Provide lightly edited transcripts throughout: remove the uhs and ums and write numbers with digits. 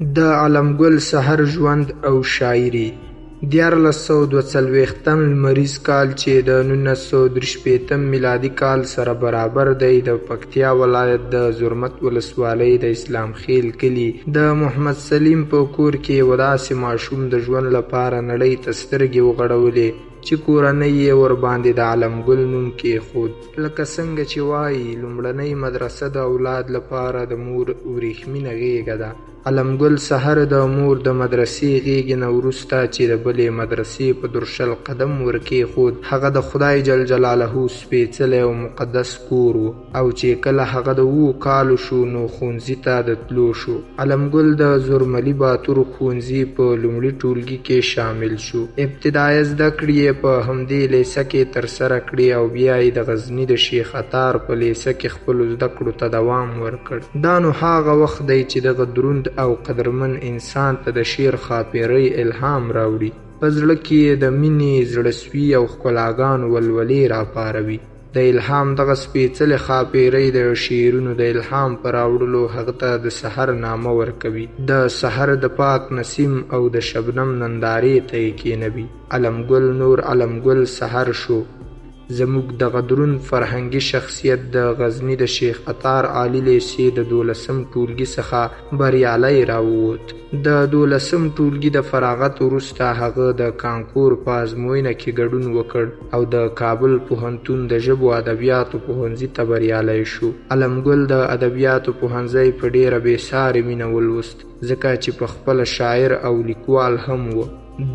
د علمګل سحر ژوند او شاعري 1442 لمریز کال چې د 1963 میلادي کال سره برابر دی د پکتیا ولایت د زرمت ولسوالۍ د اسلام خیل کلي د محمد سلیم په کور کې یو داسې ماشوم د ژوند لپاره نړۍ ته سترګې وغړولې چې کورنۍ یې ورباندې د علمګل نوم کېښود. لکه څنګه چې وایي لومړنۍ مدرسه د اولاد لپاره د مور وریښمینه غېږه ده. علمګل سحر د مور د مدرسې غېږې نه وروسته چې د بلې مدرسې په درشل قدم ورکېښود هغه د خدای جل جلاله سپېڅلی او مقدس کور و او چې کله هغه د 7 کالو شو نو ښوونځي ته د تلو شو. علمګل د زورملي باتور ښوونځي په لومړي ټولګي کې شامل شو. ابتدایي زده کړې په همدې لیسه کې ترسره کړې او بیا یې د غزني د شیخ عطار په لیسه کې خپلو زده کړو ته دوام ورکړ. دا نو هغه وخت دی چې دغه دروند او قدرمن انسان ته د شعر خاپیرۍ الهام راوړي. په زړه کې د مینې زړهسوي او ښکلاګانو ولولې راپاروي. د الهام دغه سپېڅلې خاپیرۍ د شعرونو د الهام په راوړلو هغه ته د سحر نامه ورکوي. د سحر د پاک نسیم او د شبنم نندارې ته یې کېنوي. علمګل نور علمګل سحر شو. زموږ دغه دروند فرهنګي شخصیت د غزني د شیخ عطار عالي لیسې د 12 ټولګي څخه بریالی راووت. د 12 ټولګي د فراغت وروسته هغه د کانکور په ازموینه کې ګډون وکړ او د کابل پوهنتون د ژبو ادبیاتو پوهنځي ته بریالی شو. علمګل د ادبیاتو پوهنځی په ډیره بېسارې مینه ولوست ځکه چې په خپله شاعر او لیکوال هم و.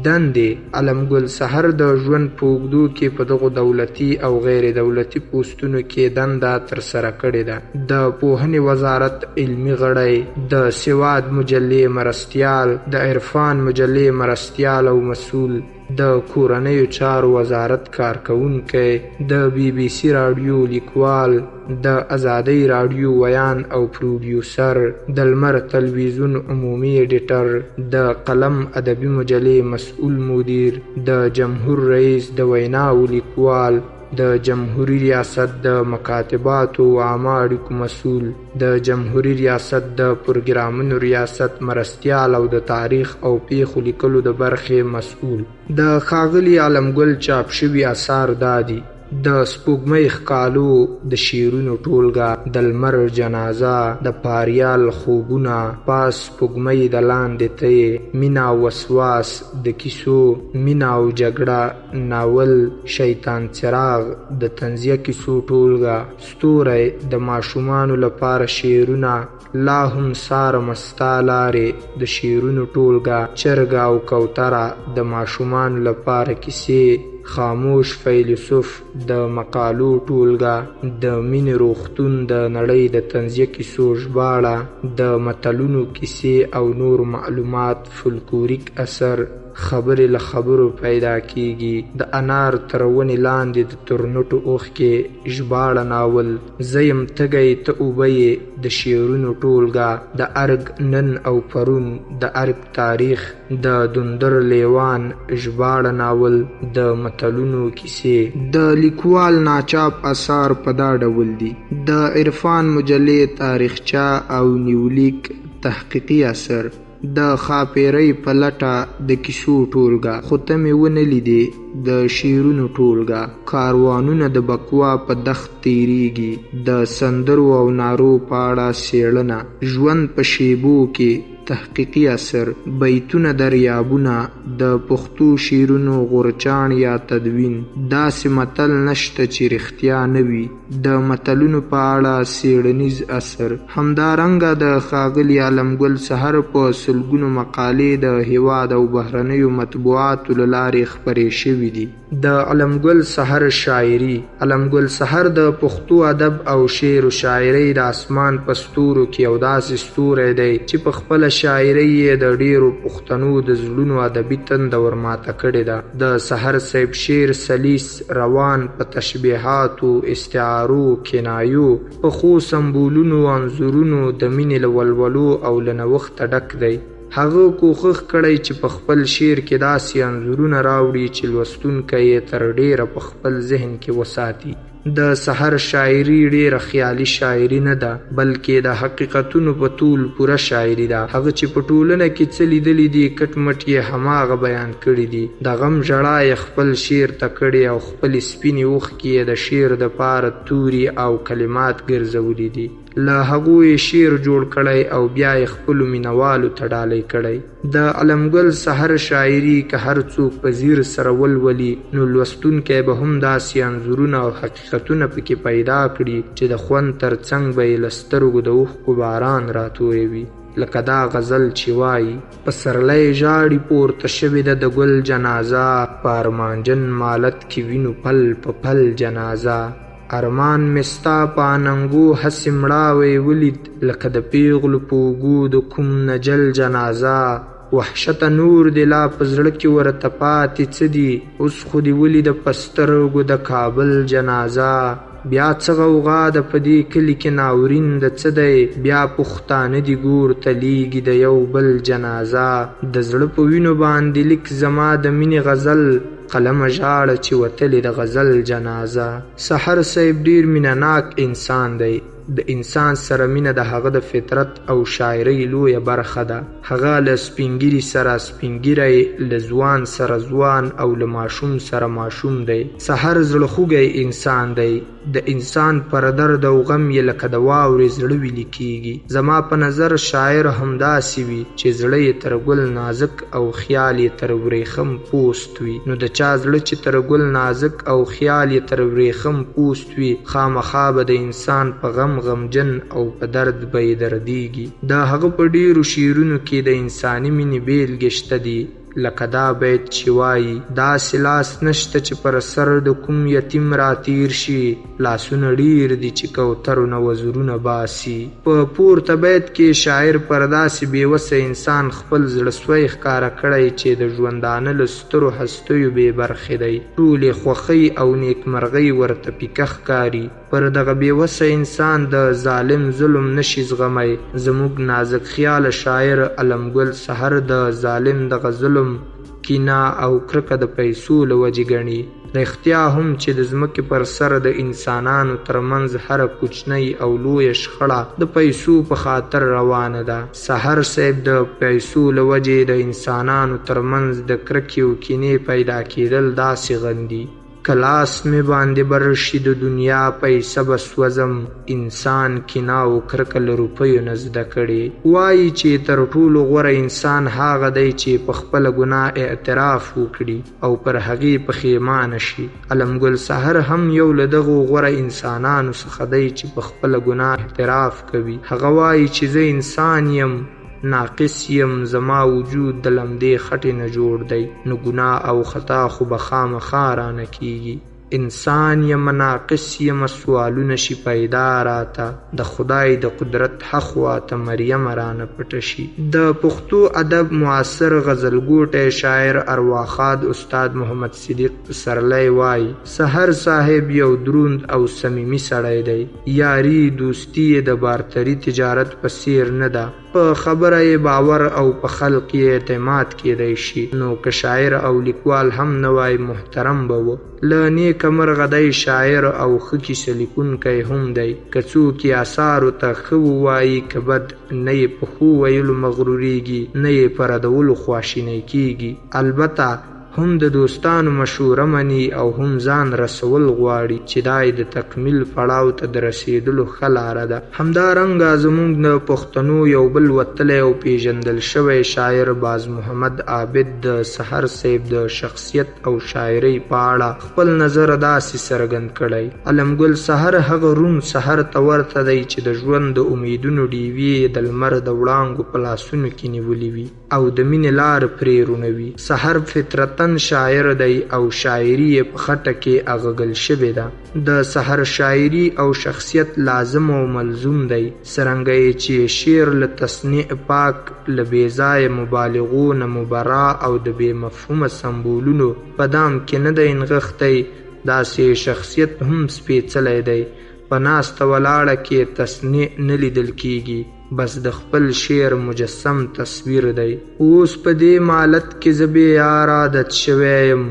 دندې علمګل سحر د ژوند په اوږدو کې په دغو دولتي او غیر دولتي پوستونو کې دنده ترسره کړې ده. د پوهنې وزارت علمي غړی، د سواد مجلې مرستیال، د عرفان مجلې مرستیال او مسؤل، د کورنیو چارو وزارت کارکوونکی، د بی بی سی راډیو لیکوال، د ازادۍ راډیو ویان او پروډیوسر، د لمر تلویزیون عمومي ایډیټر، د قلم ادبي مجلې مسؤل مدیر، د جمهور رئیس د ویناو لیکوال، د جمهوری ریاست د مکاتباتو و عامه اړیکو مسؤل، د جمهوری ریاست د پروګرامونو ریاست مرستیال او د تاریخ او پیښو لیکلو د برخې مسؤل. د ښاغلي علمګل چاپ شوي اثار دا دي: د سپوږمۍ ښکالو، د شعرونو ټولګه، د لمر جنازه، د پاریال خوبونه، پاس سپوږمۍ د لاندې ته، مینه او وسواس، د کیسو، مینه او جګړه، ناول، شیطان څراغ، د طنزیه کیسو ټولګه، ستوری، د ماشومانو لپاره شعرونه، لا هم څارم ستا لارې، د شعرونو ټولګه، چرګه او کوتره، د ماشومانو لپاره کیسې، خاموش فیلسوف، د مقالو ټولګه، د مینې روغتون، د نړۍ د طنزیه کیسو ژباړه، د متلونو کیسې او نور معلومات، فولکلوریک اثر، خبرې له خبرو پیدا کیږي، د انار تر ونې لاندې د تورنټو اوښکې ژباړه ناول، زه یم تږی ته اوبه یې، د شعرونو ټولګه، د ارګ نن او پرون، د ارګ تاریخ، د دندر لیوان ژباړه ناول، د متلونو کیسې. د لیکوال ناچاپ اثار په دا ډول دي: د عرفان مجلې تاریخچه او نیولیک تحقیقي اثر، د خاپیرۍ په لټه د کیسو ټولګه، خو ته مې ونه لیدې، د شعرونو ټولګه، کاروانونه د بکوا په دښت تیریږي، د سندرو او نارو په اړه څېړنه، ژوند په شیبو کې تحقیقي اثر، بیتونه دریابونه، د پښتو شعرونو غورچاڼ یا تدوین، داسې متل نشته چې رښتیا نه وي، د متلونو په اړه څېړنیز اثر. همدارنګه د ښاغلي علمګل سحر په سلګونو مقالې د هیواد او بهرنیو مطبوعاتو له لارې خپرې شوي دي. د علمګل سحر شاعري: علمګل سحر د پښتو ادب او شعر و شاعرۍ د اسمان په ستورو کې یو داسې ستوری دی چې په خپله شاعرۍ یې د ډیرو پښتنو د زړونو ادبي تنده ورماته کړې ده. د سحر صاحب شعر سلیس، روان، په تشبیهاتو، استعارو، کنایو، پخو سمبولونو، انځورونو، د مینې له ولولو او له نوښته ډک دی. هغه کوښښ کړی چې په خپل شعر کې داسې انځورونه راوړي چې لوستونکی یې تر ډیره په خپل ذهن کې وساتي. د سحر شاعري ډیره خیالي شاعري نه ده بلکې د حقیقتونو په طول پوره شاعري ده. هغه چې په ټولنه کې څه لیدلي دي کټ مټ یې هماغه بیان کړي دي. د غم ژړا یې خپل شعر ته کړي او خپل سپینې اوښکې یې د شعر د پاره توري او کلمات ګرځولي دي. له هغو یې شعر جوړ کړی او بیا یې خپلو مینوالو ته ډالۍ کړی. د علمګل سحر شاعري که هر څوک په ځیر سره ولولي نو لوستونکی به هم داسې انځورونه او حقیقتونه پکې پیدا کړي چې د خوند تر څنګ به یې له سترګو د اوښکو باران راتویوي. لکه دا غزل چې وایي: پسرلی ژاړي پورته شوې ده د ګل جنازه، په ارمانجن مالت کې وینو پل په پل جنازه. ارمان مستا په اننګو هسې مړاوی ولید، لکه د پیغلو په اوږو د کوم نجل جنازه. وحشته نور دې لا په زړه کې ورته پاتې څه دي، اوس خو دې ولیده په سترګو د کابل جنازه. بیا څه غوغا ده په دې کلي کې ناورین د څه دی، بیا پښتانه دي ګور ته لیږي د یو بل جنازه. د زړه په وینو باندې لیک زما د مینې غزل، قلمه ژاړه چې وتلې د غزل جنازه. سحر صاحب ډیر مینهناک انسان دی. د انسان سره مینه د هغه د فطرت او شاعرۍ لویه برخه ده. هغه له سپینګیري سره سپینګیری، له ځوان سره ځوان او له ماشوم سره ماشوم دی. سحر زړه خوږی انسان دی. د انسان پر درد او غم یې لکه د واورې زړه ویلي کیږي. زما په نظر شاعر همداسې وي چې زړه یې تر ګل نازک او خیال یې تر وریښم پوست وي. نو د چا زړه چې تر ګل نازک او خیال یې تر وریښم پوست وي، خامخا به د انسان په غم غمجن او په درد به یې دردیږي. د هغه په ډیرو شعرونو کې د انساني مینې بیلګې شته دي. لکه دا بیت چې وایي: داسې لاس نشته چې پر سر د کوم یتیم راتیر شي، لاسونه ډیر دي چې کوترو نه وزرونه باسي. په پورته بیت کې شاعر پر داسې بېوسه انسان خپل زړهسوی ښکاره کړی چې د ژوندانه له سترو هستیو بې برخې دی. ټولې خوښۍ او نیکمرغۍ ورته پیکه ښکاري. پر دغه بېوسه انسان د ظالم ظلم نشي زغمی. زموږ نازک خیاله شاعر علمګل سحر د ظالم دغه ظلم، کینه او کرکه د پیسو له وجې ګڼي. رښتیا هم چې د ځمکې پر سر د انسانانو ترمنځ هره کوچنۍ او لویه شخړه د پیسو په خاطر روانه ده. سحر صاحب د پیسو له وجې د انسانانو ترمنځ د کرکې او کینې پیدا کېدل داسې غندي: کلاس می باندې برشي د دنیا پیسه بسوزم، انسان کینه او کرکه له روپیو نه زده کړي. وایي چې تر ټولو غوره انسان هغه دی چې په خپله ګناه اعتراف وکړي او پر هغې پښیمانه شي. علمګل سحر هم یو له دغو غوره انسانانو څخه دی چې په خپله ګناه اعتراف کوي. هغه وایي چې زه انسان یم، ناقص یم، زما وجود د لمدې خټې نه جوړ دی، نو ګناه او خطا خو به خامخا رانه کیږي. انسان یم، ناقص یم، سوالونه شي پیدا راته، د خدای د قدرت حق واته مریم رانه پټه شي. د پښتو ادب معاصر غزلګوټی شاعر ارواخاد استاد محمد صدیق پسرلی وایي: سحر صاحب یو دروند او صمیمي سړی دی. یاري دوستي یې د بارتري تجارت په څیر نه ده. په خبره یې باور او په خلق یې اعتماد کیدی شي. نو که شاعر او لیکوال هم نه وای محترم به و. له نیکه مرغه دی شاعر او ښه کیسه لیکونکی هم دی. که څوک یې اثارو ته ښه ووایي که بد، نه یې په ښو ویلو مغروریږي، نه یې په ردولو خواشینی کیږي. البته هم د دوستانو مشوره مني او هم ځان رسول غواړي چې دای د تکمیل پړاو ته د رسیدلو ښه لاره ده. همدارنګه زموږ د پښتنو یو بل وتلی او پیژندل شوی شاعر باز محمد عابد د سحر صاحب د شخصیت او شاعرۍ په اړه خپل نظر داسې څرګند کړی: علمګل سحر هغه روڼ سحر ته ورته دی چې د ژوند د امیدونو ډیوې د لمر د وړانګو په لاسونو کې نیولي وي او د مینې لار پرې رونوي. سحر فطرتاً شاعر دی او شاعري یې په خټه کې اغږل شوې ده. د سحر شاعري او شخصیت لازم او ملزوم دی. څرنګه چې شعر له تصنیع پاک، له بې ځایه مبالغو نه مبرا او د بې مفهومه سمبولونو په دام کې نه دی نغښتی، داسې شخصیت هم سپېڅلی دی. په ناسته ولاړه کې تصنیع نه لیدل کیږي، بس د خپل شعر مجسم تصویر دی. اوس په دې مالت کې زه بې یاره عادت شوی یم،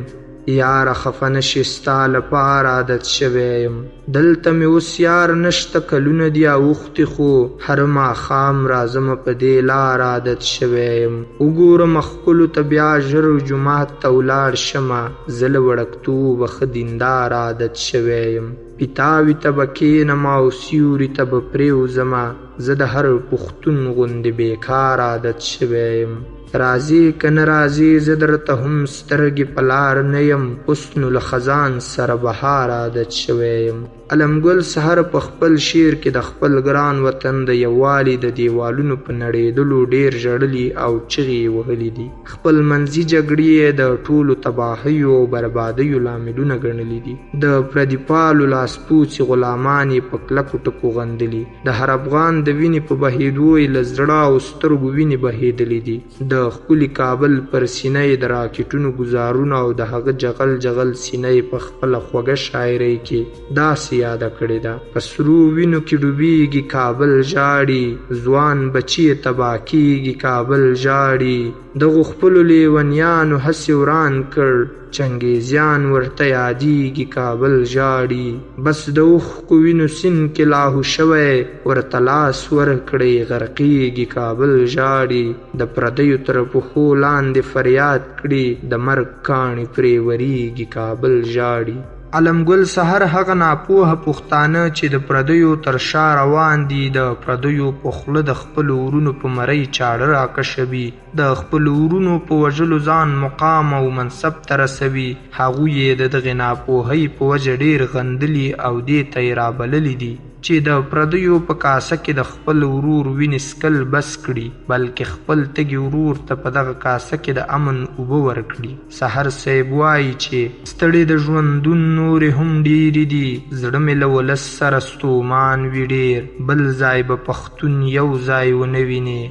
یاره خفه نشې ستا لپاره عادت شوی یم دلته مې اوس یار نشته کلونه دي اوښتي خو هر ماښام راځمه په دې لار عادت شوی یم وګورم ښکلو ته بیا ژر جومات ته ولاړ شمه زه له وړکتوبه ښه دیندار عادت شوی یم پیتاوي ته به کښېنم او سیوري ته به پرېوځمه زه د هر پښتون غوندې بیکار عادت شوی یم راځې که نه راځې زه درته هم سترګې په لار نه یم حسن الخزان سره بهار عادت شوی یم علمګل سحر په خپل شعر کې د خپل ګران وطن د یووالي د دیوالونو په نړېدلو ډېر ژړلي او چغې یې وهلي دي خپل منځي جګړې یې د ټولو تباهیو او بربادیو لاملونه ګڼلي دي د پردي پالو لاسپوڅي غلامان یې په کلکو ټکو غندلي د هر افغان د وینې په بهېدو یې له زړه او سترګو وینې بهېدلي دي د ښکلي کابل پر سینه یې د راکټونو ګزارونه او د هغه جغل جغل سینه یې په خپله خوږه شاعرۍ کې داسې یاده کړې ده په سرو وینو کې ډوبېږي کابل ژاړي ځوان بچي یې تباه کېږي کابل ژاړي دغو خپلو لیونیانو هسې وران کړ چنګیزیان ورته یادېږي کابل ژاړي بس د اوښکو وینو سیند کې لاهو شوی ورته لاس ورکړئ غرقېږي کابل ژاړي د پردیو تر پښو لاندې فریاد کړي د مرګ کاڼي پرې ورېږي کابل ژاړي علمګل سحر هغه ناپوهه پښتانه چې د پردیو تر شا روان دي د پردیو په خوله د خپلو ورونو په مرۍ چاړه راکشوي د خپلو ورونو په وژلو ځان مقام او منصب ته رسوي هغوی یې د دغې ناپوهۍ په وجه ډېر غندلي او دې ته یې رابللي دي چې د پردیو په کاسه کې د خپل ورور وینې څکل بس کړي بلکې خپل تږي ورور ته په دغه کاسه کې د امن اوبه ورکړي سحر صاحب وایي چې ستړې د ژوندون نورې هم ډېرې دي زړه مې له ولس سره ستومان وي ډېر بل ځای به پښتون یو ځای ونه وینې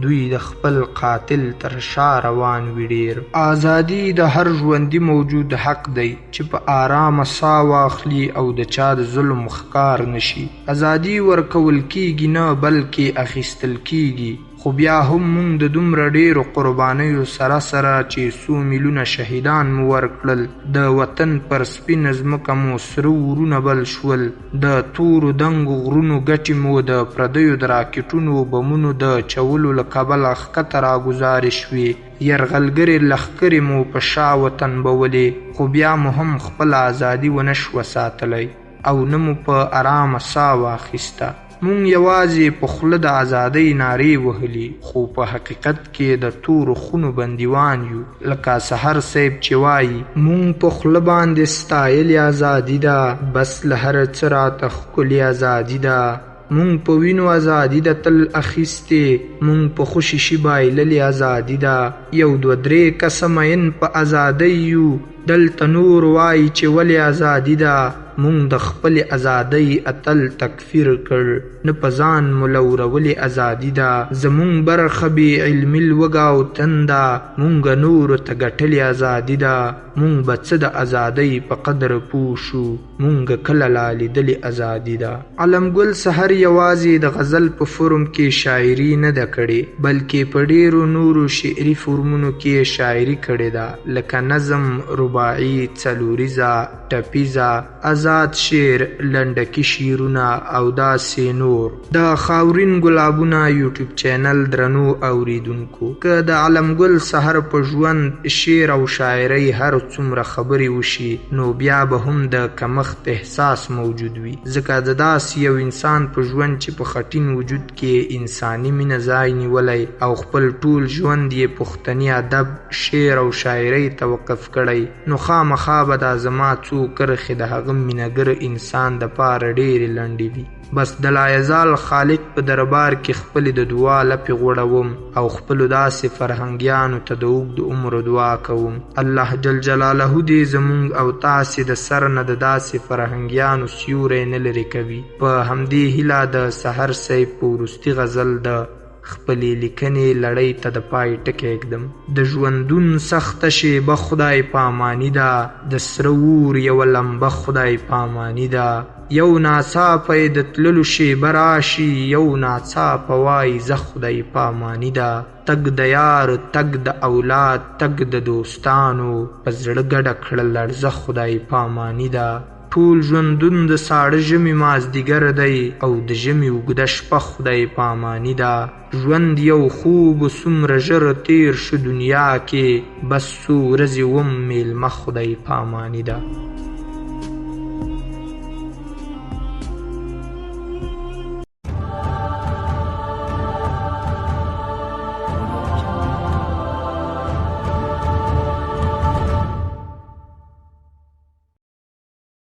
دوی د خپل قاتل تر شا روان وي ډېر ازادي د هر ژوندي موجود حق دی چې په آرامه ساه واخلي او د چا د ظلم ښکار نشي ازادي ورکول کیږي نه بلکې اخیستل کیږي خو بیا هم موږ د دومره ډېرو قربانیو سره سره چې څو میلیونه شهیدان مو ورکړل د وطن پر سپینه ځمکه مو سره ورونه بل شول د تورو دنګو غرونو ګټې مو د پردیو د راکټونو بمونو د چولو له کبله ښکته راګوزارې شوې یرغلګرې لښکرې مو په شا وتنبولې خو بیا مو هم خپله ازادي ونه شوه ساتلی او نه مو په ارامه ساه واخیسته مونږ یوازې په خوله د ازادۍ نارې وهلي خو په حقیقت کې د تورو خونو بندیوان یو لکه سحر صاحب چې وایي مونږ په خوله باندې ستایلې ازادي ده بس له هر څه راته ښکلې ازادي ده مونږ په وینو ازادي ده تل اخیستې مونږ په خوشي شي بایللې ازادي ده یو دوه درې کسه مین په ازادۍ یو دلته نور وایي چې ولې ازادي ده مونږ د خپلې ازادۍ اتل تکفیر کړ نه په ځان ملورولې ازادي ده زمونږ برخه بې علمي لوږه او تنده مونږ نورو ته ګټلې ازادي ده مونږ به څه د ازادۍ په قدر پوه شو مونږ کله لا لیدلې ازادي ده علمګل سحر یوازې د غزل په فورم کې شاعري نه ده کړې بلکې په ډېرو نورو شعري فورمونو کې شاعري کړې ده لکه نظم رباعي څلوریزه ټپیزه آزاد شعر لنډکي شعرونه او داسې نور د خاورین ګلابونه یوټیوب چینل درنو اوریدونکو که د علمګل سحر په ژوند شعر او شاعرۍ هر څومره خبرې وشي نو بیا به هم د کمښت احساس موجود وي ځکه د داسې یو انسان په ژوند چې په خټین وجود کې انساني مینه ځای نیولی او خپل ټول ژوند یې پښتني ادب شعر او شاعرۍ ته وقف کړی نو خامخا به دا زما څو کرښې د هغه مینهګر انسان دپاره ډېرې لنډې وي بس د لایزال خالق په دربار کې خپلې د دعا لپې غوړوم او خپلو داسې فرهنګیانو ته د اوږد عمرو دعا کوم الله جل جلاله دې زموږ او تاسې د سر نه د داسې فرهنګیانو سیوری نه لرې کوي په همدې هیله د سحر صاحب په وروستي غزل د خپلې لیکنې لړۍ ته د پای ټکی ږدم د ژوندون سخته شیبه خدای پاماني ده د سره اور یوه لمبه خدای پاماني ده یو ناڅاپه یې د تللو شیبه راشي، یو ناڅاپه وایي زه خدای پاماني ده. تګ د یار، تګ د اولاد، تګ د دوستانو، په زړه ګډه کړه لړزه خدای پاماني ده. ټول ژوندون د ساړه ژمي مازدیګر دی، او د ژمي اوږده شپه خدای پاماني ده. ژوند یو خوب څومره ژر تیر شو دنیا کې، بس څو ورځې وم میلمه خدای پاماني ده.